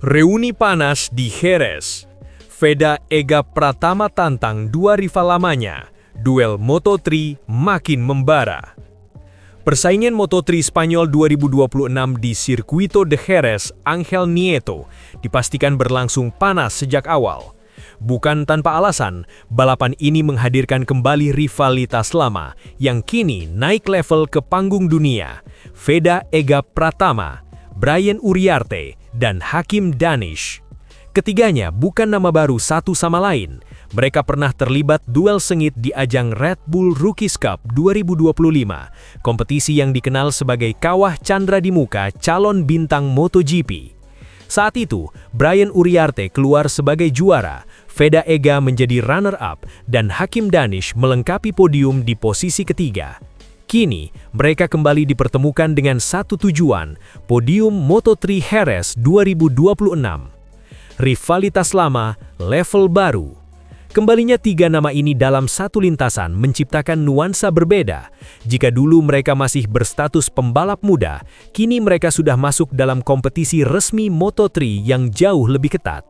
Reuni panas di Jerez. Veda Ega Pratama tantang dua rival lamanya. Duel Moto3 makin membara. Persaingan Moto3 Spanyol 2026 di Circuito de Jerez Ángel Nieto dipastikan berlangsung panas sejak awal. Bukan tanpa alasan, balapan ini menghadirkan kembali rivalitas lama yang kini naik level ke panggung dunia. Veda Ega Pratama, Brian Uriarte, dan Hakim Danish. Ketiganya bukan nama baru satu sama lain. Mereka pernah terlibat duel sengit di ajang Red Bull Rookies Cup 2025, kompetisi yang dikenal sebagai kawah candra di muka calon bintang MotoGP. Saat itu, Brian Uriarte keluar sebagai juara, Veda Ega menjadi runner-up, dan Hakim Danish melengkapi podium di posisi ketiga. Kini, mereka kembali dipertemukan dengan satu tujuan, podium Moto3 Jerez 2026. Rivalitas lama, level baru. Kembalinya tiga nama ini dalam satu lintasan menciptakan nuansa berbeda. Jika dulu mereka masih berstatus pembalap muda, kini mereka sudah masuk dalam kompetisi resmi Moto3 yang jauh lebih ketat.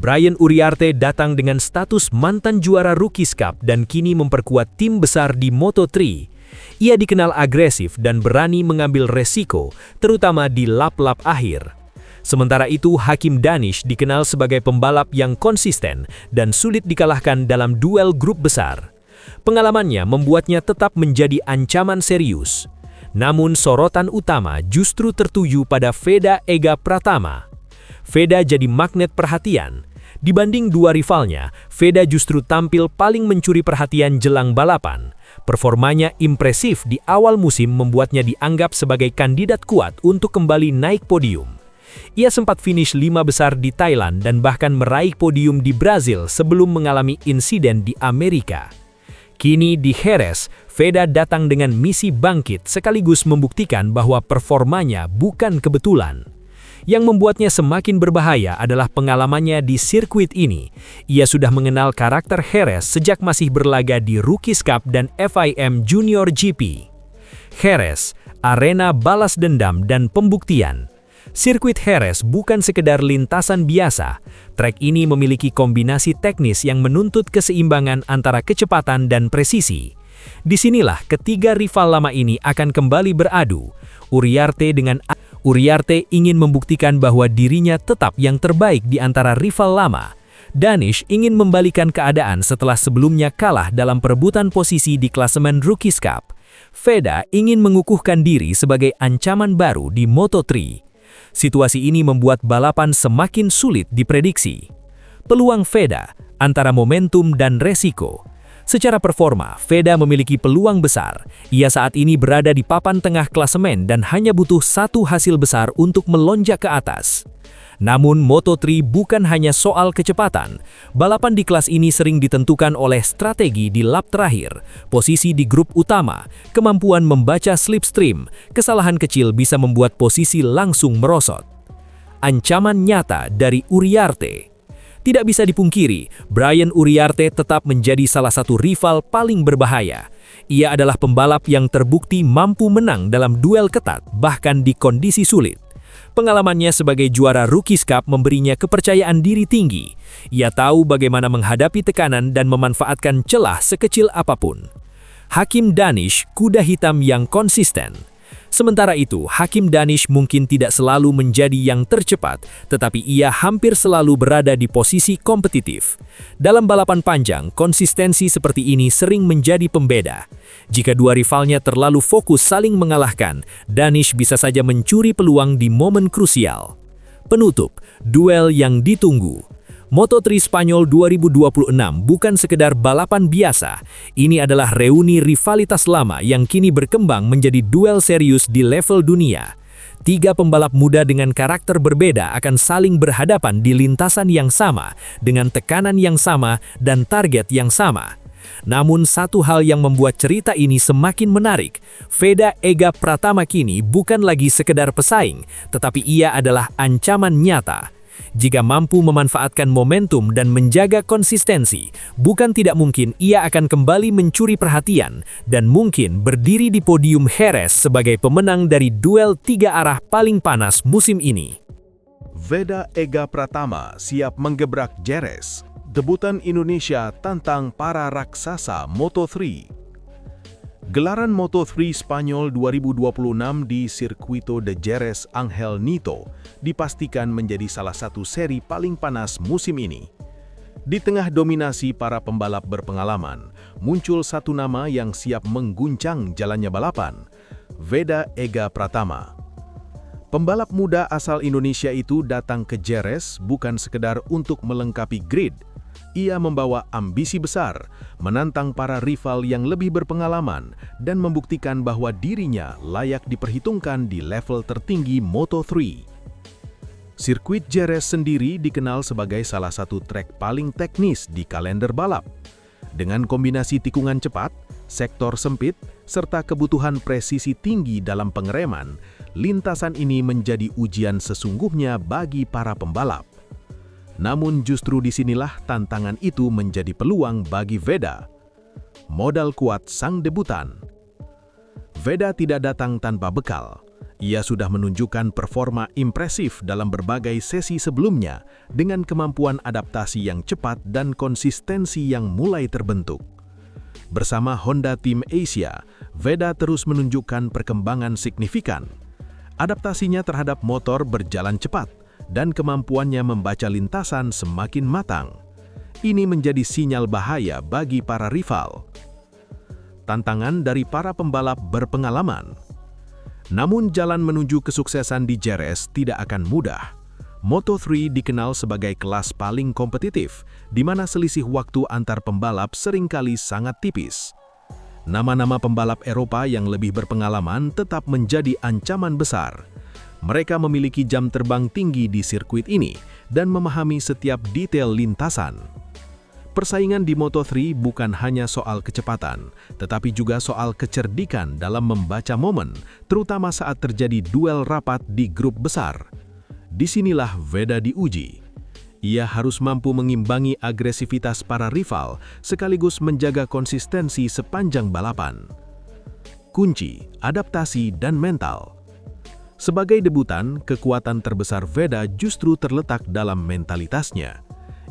Brian Uriarte datang dengan status mantan juara Rookies Cup dan kini memperkuat tim besar di Moto3. Ia dikenal agresif dan berani mengambil resiko, terutama di lap-lap akhir. Sementara itu, Hakim Danish dikenal sebagai pembalap yang konsisten dan sulit dikalahkan dalam duel grup besar. Pengalamannya membuatnya tetap menjadi ancaman serius. Namun sorotan utama justru tertuju pada Veda Ega Pratama. Veda jadi magnet perhatian. Dibanding dua rivalnya, Veda justru tampil paling mencuri perhatian jelang balapan. Performanya impresif di awal musim membuatnya dianggap sebagai kandidat kuat untuk kembali naik podium. Ia sempat finish 5 besar di Thailand dan bahkan meraih podium di Brazil sebelum mengalami insiden di Amerika. Kini di Jerez, Veda datang dengan misi bangkit sekaligus membuktikan bahwa performanya bukan kebetulan. Yang membuatnya semakin berbahaya adalah pengalamannya di sirkuit ini. Ia sudah mengenal karakter Jerez sejak masih berlaga di Rookies Cup dan FIM Junior GP. Jerez, arena balas dendam dan pembuktian. Sirkuit Jerez bukan sekedar lintasan biasa. Trek ini memiliki kombinasi teknis yang menuntut keseimbangan antara kecepatan dan presisi. Disinilah ketiga rival lama ini akan kembali beradu. Uriarte ingin membuktikan bahwa dirinya tetap yang terbaik di antara rival lama. Danish ingin membalikan keadaan setelah sebelumnya kalah dalam perebutan posisi di klasemen Rookies Cup. Veda ingin mengukuhkan diri sebagai ancaman baru di Moto3. Situasi ini membuat balapan semakin sulit diprediksi. Peluang Veda antara momentum dan resiko. Secara performa, Veda memiliki peluang besar. Ia saat ini berada di papan tengah klasemen dan hanya butuh satu hasil besar untuk melonjak ke atas. Namun Moto3 bukan hanya soal kecepatan. Balapan di kelas ini sering ditentukan oleh strategi di lap terakhir, posisi di grup utama, kemampuan membaca slipstream. Kesalahan kecil bisa membuat posisi langsung merosot. Ancaman nyata dari Uriarte. Tidak bisa dipungkiri, Brian Uriarte tetap menjadi salah satu rival paling berbahaya. Ia adalah pembalap yang terbukti mampu menang dalam duel ketat, bahkan di kondisi sulit. Pengalamannya sebagai juara Rookies Cup memberinya kepercayaan diri tinggi. Ia tahu bagaimana menghadapi tekanan dan memanfaatkan celah sekecil apapun. Hakim Danish, kuda hitam yang konsisten. Sementara itu, Hakim Danish mungkin tidak selalu menjadi yang tercepat, tetapi ia hampir selalu berada di posisi kompetitif. Dalam balapan panjang, konsistensi seperti ini sering menjadi pembeda. Jika dua rivalnya terlalu fokus saling mengalahkan, Danish bisa saja mencuri peluang di momen krusial. Penutup, duel yang ditunggu. Moto3 Spanyol 2026 bukan sekedar balapan biasa. Ini adalah reuni rivalitas lama yang kini berkembang menjadi duel serius di level dunia. Tiga pembalap muda dengan karakter berbeda akan saling berhadapan di lintasan yang sama, dengan tekanan yang sama dan target yang sama. Namun satu hal yang membuat cerita ini semakin menarik, Veda Ega Pratama kini bukan lagi sekedar pesaing, tetapi ia adalah ancaman nyata. Jika mampu memanfaatkan momentum dan menjaga konsistensi, bukan tidak mungkin ia akan kembali mencuri perhatian dan mungkin berdiri di podium Jerez sebagai pemenang dari duel tiga arah paling panas musim ini. Veda Ega Pratama siap menggebrak Jerez. Debutan Indonesia tantang para raksasa Moto3. Gelaran Moto3 Spanyol 2026 di Circuito de Jerez Ángel Nieto dipastikan menjadi salah satu seri paling panas musim ini. Di tengah dominasi para pembalap berpengalaman, muncul satu nama yang siap mengguncang jalannya balapan, Veda Ega Pratama. Pembalap muda asal Indonesia itu datang ke Jerez bukan sekedar untuk melengkapi grid. Ia membawa ambisi besar, menantang para rival yang lebih berpengalaman dan membuktikan bahwa dirinya layak diperhitungkan di level tertinggi Moto3. Sirkuit Jerez sendiri dikenal sebagai salah satu trek paling teknis di kalender balap. Dengan kombinasi tikungan cepat, sektor sempit, serta kebutuhan presisi tinggi dalam pengereman, lintasan ini menjadi ujian sesungguhnya bagi para pembalap. Namun justru disinilah tantangan itu menjadi peluang bagi Veda. Modal kuat sang debutan. Veda tidak datang tanpa bekal. Ia sudah menunjukkan performa impresif dalam berbagai sesi sebelumnya dengan kemampuan adaptasi yang cepat dan konsistensi yang mulai terbentuk. Bersama Honda Team Asia, Veda terus menunjukkan perkembangan signifikan. Adaptasinya terhadap motor berjalan cepat dan kemampuannya membaca lintasan semakin matang. Ini menjadi sinyal bahaya bagi para rival. Tantangan dari para pembalap berpengalaman. Namun jalan menuju kesuksesan di Jerez tidak akan mudah. Moto3 dikenal sebagai kelas paling kompetitif, di mana selisih waktu antar pembalap seringkali sangat tipis. Nama-nama pembalap Eropa yang lebih berpengalaman tetap menjadi ancaman besar. Mereka memiliki jam terbang tinggi di sirkuit ini dan memahami setiap detail lintasan. Persaingan di Moto3 bukan hanya soal kecepatan, tetapi juga soal kecerdikan dalam membaca momen, terutama saat terjadi duel rapat di grup besar. Disinilah Veda diuji. Ia harus mampu mengimbangi agresivitas para rival, sekaligus menjaga konsistensi sepanjang balapan. Kunci, adaptasi, dan mental. Sebagai debutan, kekuatan terbesar Veda justru terletak dalam mentalitasnya.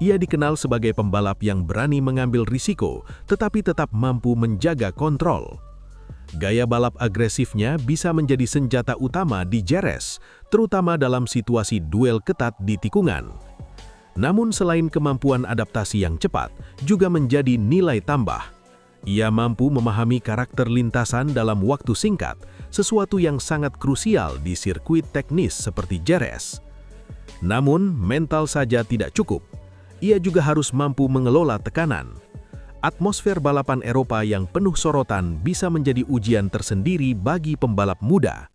Ia dikenal sebagai pembalap yang berani mengambil risiko, tetapi tetap mampu menjaga kontrol. Gaya balap agresifnya bisa menjadi senjata utama di Jerez, terutama dalam situasi duel ketat di tikungan. Namun selain kemampuan adaptasi yang cepat, juga menjadi nilai tambah. Ia mampu memahami karakter lintasan dalam waktu singkat, sesuatu yang sangat krusial di sirkuit teknis seperti Jerez. Namun, mental saja tidak cukup. Ia juga harus mampu mengelola tekanan. Atmosfer balapan Eropa yang penuh sorotan bisa menjadi ujian tersendiri bagi pembalap muda.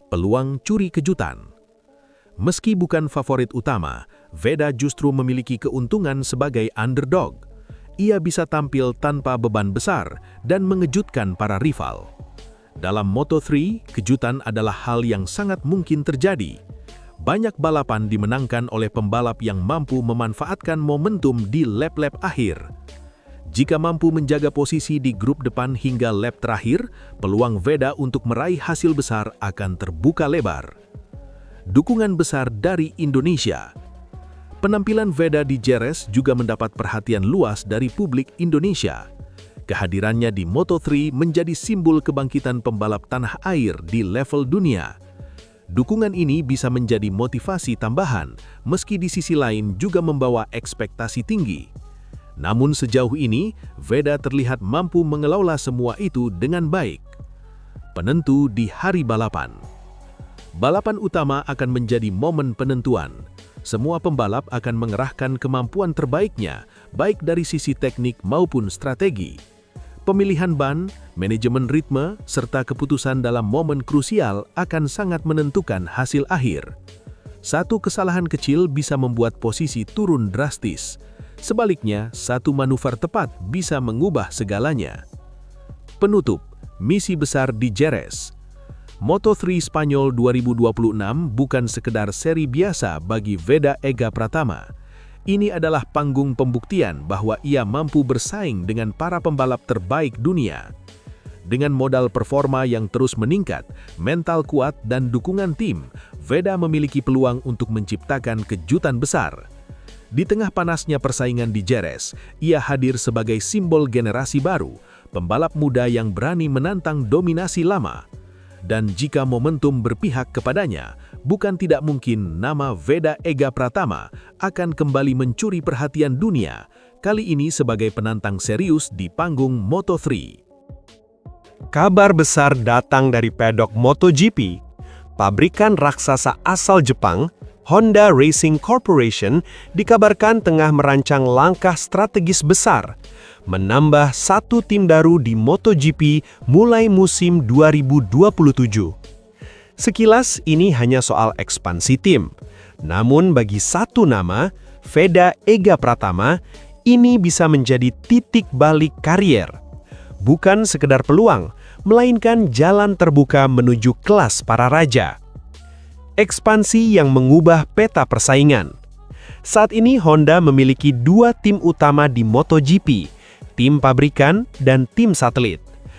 Peluang curi kejutan. Meski bukan favorit utama, Veda justru memiliki keuntungan sebagai underdog. Ia bisa tampil tanpa beban besar dan mengejutkan para rival. Dalam Moto3, kejutan adalah hal yang sangat mungkin terjadi. Banyak balapan dimenangkan oleh pembalap yang mampu memanfaatkan momentum di lap-lap akhir. Jika mampu menjaga posisi di grup depan hingga lap terakhir, peluang Veda untuk meraih hasil besar akan terbuka lebar. Dukungan besar dari Indonesia. Penampilan Veda di Jerez juga mendapat perhatian luas dari publik Indonesia. Kehadirannya di Moto3 menjadi simbol kebangkitan pembalap tanah air di level dunia. Dukungan ini bisa menjadi motivasi tambahan, meski di sisi lain juga membawa ekspektasi tinggi. Namun sejauh ini, Veda terlihat mampu mengelola semua itu dengan baik. Penentu di hari balapan. Balapan utama akan menjadi momen penentuan. Semua pembalap akan mengerahkan kemampuan terbaiknya, baik dari sisi teknik maupun strategi. Pemilihan ban, manajemen ritme, serta keputusan dalam momen krusial akan sangat menentukan hasil akhir. Satu kesalahan kecil bisa membuat posisi turun drastis. Sebaliknya, satu manuver tepat bisa mengubah segalanya. Penutup, misi besar di Jerez. Moto3 Spanyol 2026 bukan sekedar seri biasa bagi Veda Ega Pratama. Ini adalah panggung pembuktian bahwa ia mampu bersaing dengan para pembalap terbaik dunia. Dengan modal performa yang terus meningkat, mental kuat, dan dukungan tim, Veda memiliki peluang untuk menciptakan kejutan besar. Di tengah panasnya persaingan di Jerez, ia hadir sebagai simbol generasi baru, pembalap muda yang berani menantang dominasi lama. Dan jika momentum berpihak kepadanya, bukan tidak mungkin nama Veda Ega Pratama akan kembali mencuri perhatian dunia, kali ini sebagai penantang serius di panggung Moto3. Kabar besar datang dari pedok MotoGP. Pabrikan raksasa asal Jepang, Honda Racing Corporation, dikabarkan tengah merancang langkah strategis besar, menambah satu tim baru di MotoGP mulai musim 2027. Sekilas ini hanya soal ekspansi tim. Namun bagi satu nama, Veda Ega Pratama, ini bisa menjadi titik balik karier. Bukan sekedar peluang, melainkan jalan terbuka menuju kelas para raja. Ekspansi yang mengubah peta persaingan. Saat ini Honda memiliki dua tim utama di MotoGP, tim pabrikan dan tim satelit.